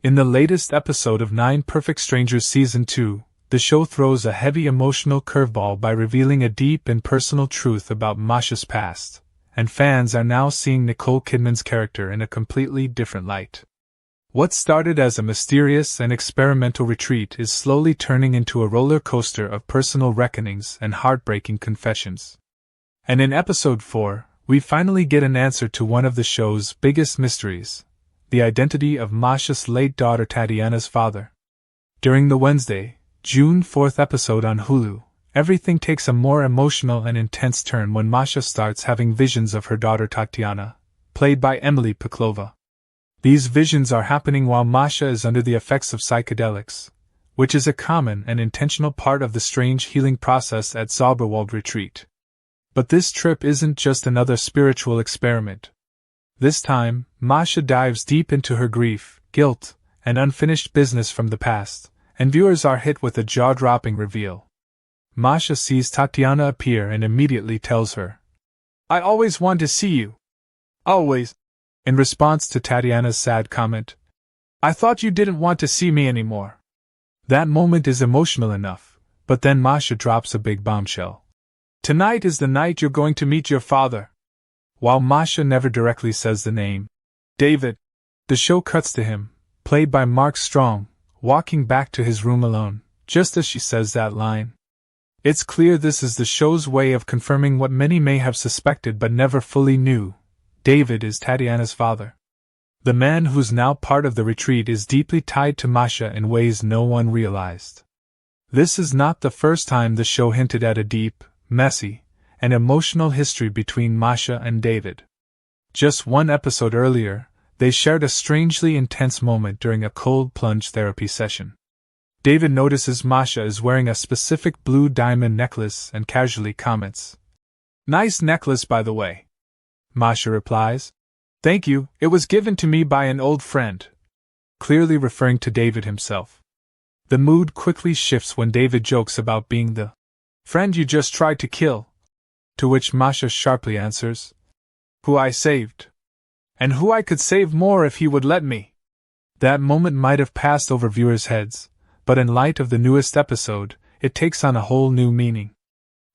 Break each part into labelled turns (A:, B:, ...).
A: In the latest episode of 9 Perfect Strangers Season 2, the show throws a heavy emotional curveball by revealing a deep and personal truth about Masha's past, and fans are now seeing Nicole Kidman's character in a completely different light. What started as a mysterious and experimental retreat is slowly turning into a roller coaster of personal reckonings and heartbreaking confessions. And in Episode 4, we finally get an answer to one of the show's biggest mysteries: the identity of Masha's late daughter Tatiana's father. During the Wednesday, June 4th episode on Hulu, everything takes a more emotional and intense turn when Masha starts having visions of her daughter Tatiana, played by Emily Peklova. These visions are happening while Masha is under the effects of psychedelics, which is a common and intentional part of the strange healing process at Zauberwald Retreat. But this trip isn't just another spiritual experiment. This time, Masha dives deep into her grief, guilt, and unfinished business from the past, and viewers are hit with a jaw-dropping reveal. Masha sees Tatiana appear and immediately tells her, "I always want to see you. Always." In response to Tatiana's sad comment, "I thought you didn't want to see me anymore." That moment is emotional enough, but then Masha drops a big bombshell. "Tonight is the night you're going to meet your father." While Masha never directly says the name, David, the show cuts to him, played by Mark Strong, walking back to his room alone, just as she says that line. It's clear this is the show's way of confirming what many may have suspected but never fully knew: David is Tatiana's father. The man who's now part of the retreat is deeply tied to Masha in ways no one realized. This is not the first time the show hinted at a deep, messy, and emotional history between Masha and David. Just one episode earlier, they shared a strangely intense moment during a cold plunge therapy session. David notices Masha is wearing a specific blue diamond necklace and casually comments, "Nice necklace, by the way." Masha replies, "Thank you, it was given to me by an old friend," clearly referring to David himself. The mood quickly shifts when David jokes about being the friend you just tried to kill, to which Masha sharply answers, "Who I saved. And who I could save more if he would let me." That moment might have passed over viewers' heads, but in light of the newest episode, it takes on a whole new meaning.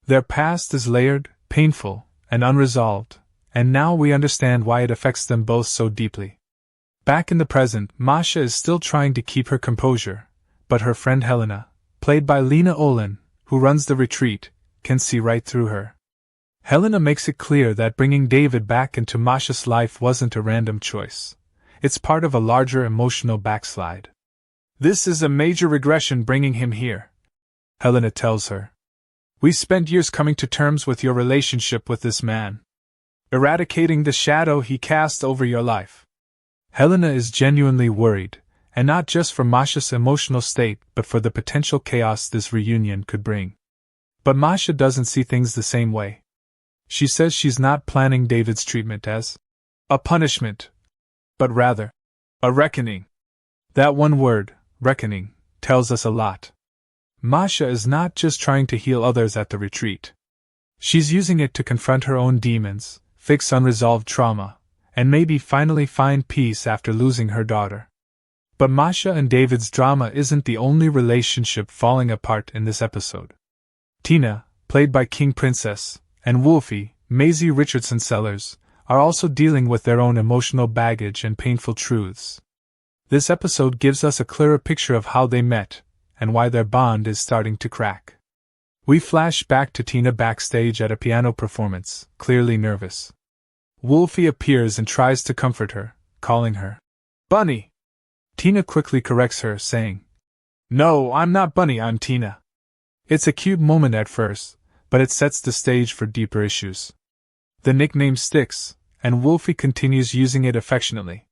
A: Their past is layered, painful, and unresolved, and now we understand why it affects them both so deeply. Back in the present, Masha is still trying to keep her composure, but her friend Helena, played by Lena Olin, who runs the retreat, can see right through her. Helena makes it clear that bringing David back into Masha's life wasn't a random choice. It's part of a larger emotional backslide. "This is a major regression bringing him here," Helena tells her. "We spent years coming to terms with your relationship with this man, eradicating the shadow he cast over your life." Helena is genuinely worried, and not just for Masha's emotional state but for the potential chaos this reunion could bring. But Masha doesn't see things the same way. She says she's not planning David's treatment as a punishment, but rather a reckoning. That one word, reckoning, tells us a lot. Masha is not just trying to heal others at the retreat. She's using it to confront her own demons, fix unresolved trauma, and maybe finally find peace after losing her daughter. But Masha and David's drama isn't the only relationship falling apart in this episode. Tina, played by King Princess, and Wolfie, Maisie Richardson Sellers, are also dealing with their own emotional baggage and painful truths. This episode gives us a clearer picture of how they met, and why their bond is starting to crack. We flash back to Tina backstage at a piano performance, clearly nervous. Wolfie appears and tries to comfort her, calling her Bunny. Tina quickly corrects her, saying, "No, I'm not Bunny, I'm Tina." It's a cute moment at first, but it sets the stage for deeper issues. The nickname sticks, and Wolfie continues using it affectionately.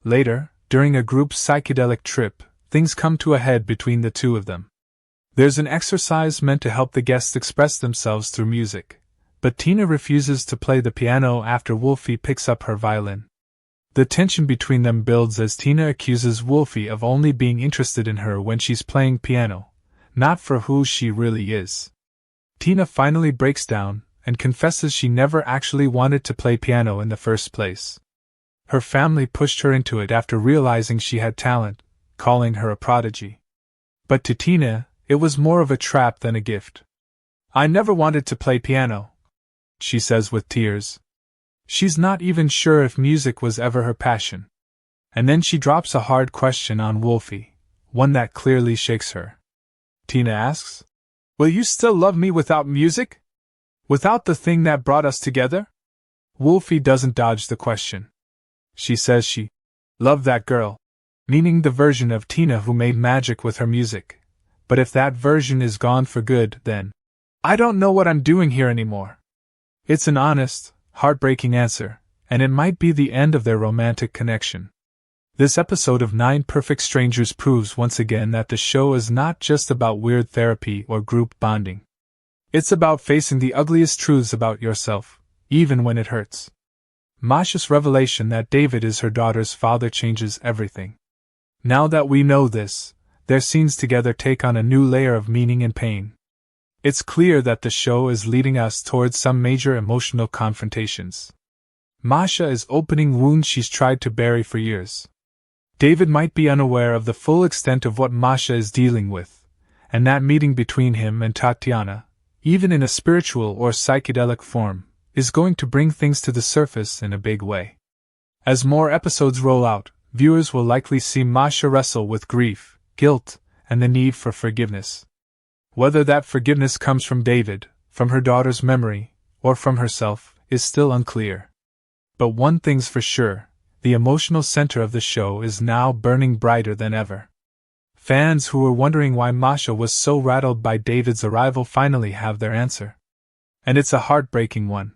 A: Later, during a group psychedelic trip, things come to a head between the two of them. There's an exercise meant to help the guests express themselves through music, but Tina refuses to play the piano after Wolfie picks up her violin. The tension between them builds as Tina accuses Wolfie of only being interested in her when she's playing piano, not for who she really is. Tina finally breaks down and confesses she never actually wanted to play piano in the first place. Her family pushed her into it after realizing she had talent, calling her a prodigy. But to Tina, it was more of a trap than a gift. "I never wanted to play piano," she says with tears. She's not even sure if music was ever her passion. And then she drops a hard question on Wolfie, one that clearly shakes her. Tina asks, "Will you still love me without music? Without the thing that brought us together?" Wolfie doesn't dodge the question. She says she loved that girl, meaning the version of Tina who made magic with her music. But if that version is gone for good, then I don't know what I'm doing here anymore. It's an honest, heartbreaking answer, and it might be the end of their romantic connection. This episode of 9 Perfect Strangers proves once again that the show is not just about weird therapy or group bonding. It's about facing the ugliest truths about yourself, even when it hurts. Masha's revelation that David is her daughter's father changes everything. Now that we know this, their scenes together take on a new layer of meaning and pain. It's clear that the show is leading us towards some major emotional confrontations. Masha is opening wounds she's tried to bury for years. David might be unaware of the full extent of what Masha is dealing with, and that meeting between him and Tatiana, even in a spiritual or psychedelic form, is going to bring things to the surface in a big way. As more episodes roll out, viewers will likely see Masha wrestle with grief, guilt, and the need for forgiveness. Whether that forgiveness comes from David, from her daughter's memory, or from herself, is still unclear. But one thing's for sure. The emotional center of the show is now burning brighter than ever. Fans who were wondering why Masha was so rattled by David's arrival finally have their answer. And it's a heartbreaking one.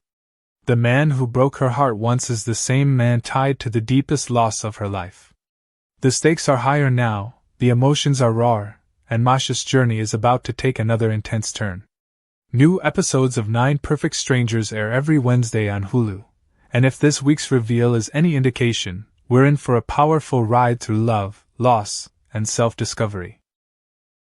A: The man who broke her heart once is the same man tied to the deepest loss of her life. The stakes are higher now, the emotions are rawer, and Masha's journey is about to take another intense turn. New episodes of 9 Perfect Strangers air every Wednesday on Hulu. And if this week's reveal is any indication, we're in for a powerful ride through love, loss, and self-discovery.